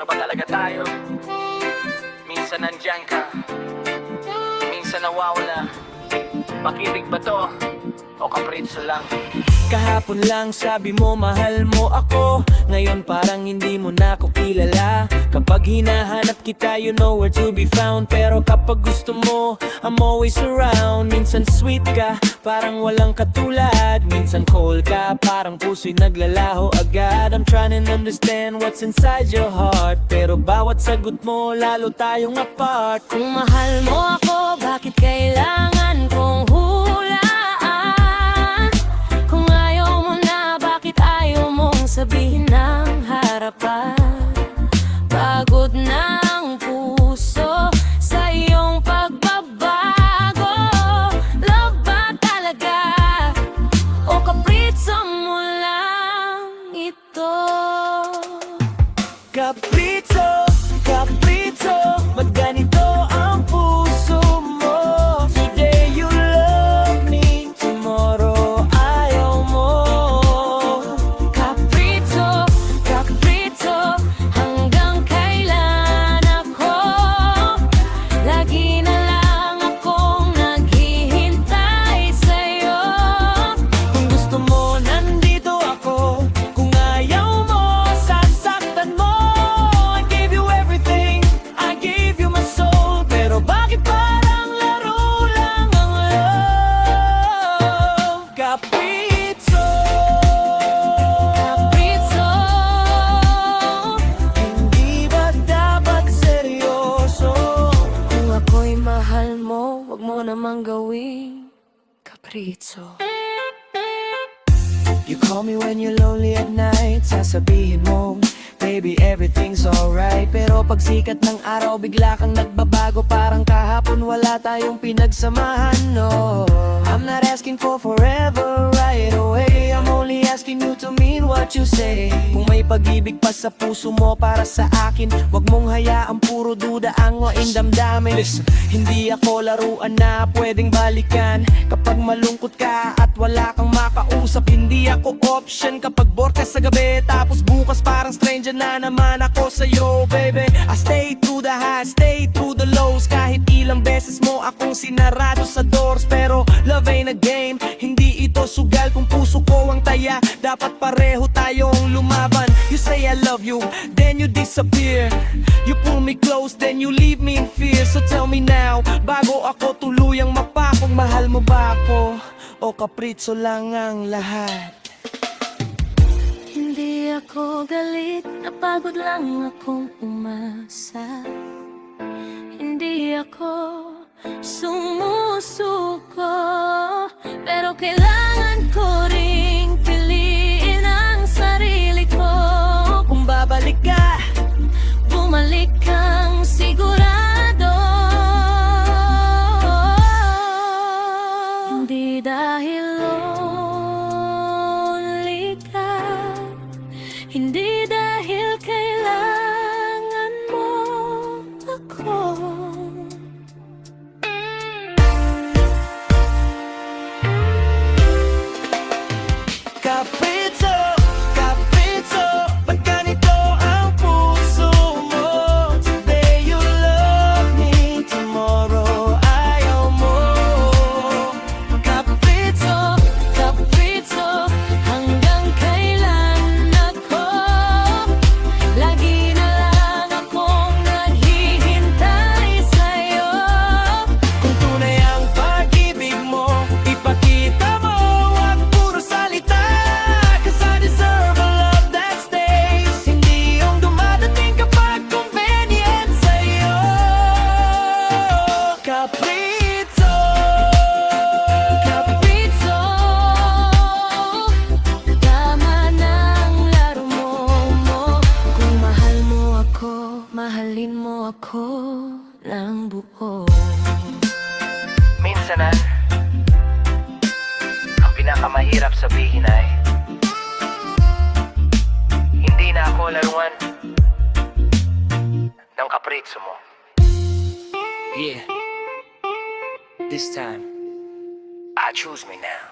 Ano ba talaga tayo? Minsan nandyan ka, minsan nawawala. Pag-ibig ba to? O kapritso lang? Kahapon lang sabi mo mahal mo ako, ngayon parang hindi mo na ako kilala. Kapag hinahanap kita you know where to be found, pero kapag gusto mo I'm always around. Minsan sweet ka, parang walang katulad. Minsan cold ka, parang puso'y naglalaho agad. I'm trying to understand what's inside your heart, pero bawat sagot mo lalo tayong apart. Kung mahal mo ako, bakit kailangan kong hulaan? Kung ayaw mo na, bakit ayaw mong sabihin ng harapan? Pagod na ang puso sa iyong pagbabago. Love ba talaga? O kapritso mo lang ito? Kapritso, kapritso, ba't ganito ang puso mo? Today you love me, tomorrow ayaw mo. Kapritso, kapritso, hanggang kailan ako? Lagi na lang akong naghihintay sa'yo. Kung gusto mo, nandito ako. Kung ayaw mo, sasaktan mo. I gave you everything, I gave you my soul, pero bakit parang laro lang ang love? Kapritso, Kapritso, hindi ba dapat seryoso? kung ako'y mahal mo, wag mo namang gawing kapritso. You call me when you're lonely at night, sasabihin mo baby everything's alright. Pero pag sikat ng araw bigla kang nagbabago, parang kahapon wala tayong pinagsamahan. No, I'm not asking for forever right away, I'm only asking you to mean what you say. Kung may pag-ibig pa sa puso mo para sa akin, wag mong hayaang puro duda ang waing damdamin. Listen, hindi ako laruan na pwedeng balikan. Kapag malungkot ka at wala kang makausap, hindi ako option. Kapag bored ka sa gabi, tapos bukas parang stranger na naman ako sa'yo, baby. I stay through the highs, stay through the lows. Kahit ilang beses mo akong sinarado sa doors, pero love ain't a game, hindi ito sugal. Kung puso ko ang taya, dapat pareho tayong lumaban. You say I love you, then you disappear. You pull me close, then you leave me in fear. So tell me now, bago ako tuluyang mapa, kung mahal mo ba ako o kapritso lang ang lahat? Hindi ako galit, napagod lang akong umasa. Hindi ako sumusuko, pero kailangan ko ring piliin ang sarili ko. Kung babalik ka, Bumalik kang sigurado. Hindi dahil lonely ka, hindi dahil kailangan mo ako. kapritso, kapritso, ba't ganito ang puso mo? Today you love me, tomorrow ayaw mo. Kapritso, Kapritso, hanggang kailan ako? Lagi na lang akong naghihintay sa'yo. kung tunay ang pag-ibig mo, ipakita mo, wag puro salita. Cause I deserve a love that stays, hindi yung dumadating kapag convenient sa'yo. Kapritso, Kapritso, tama ng laro mo. Kung mahal mo ako, mahalin mo ako ng buo. Minsan ang pinakamahirap sabihin ay hindi na ako laruan ng kapritso mo. Yeah, this time I choose me now.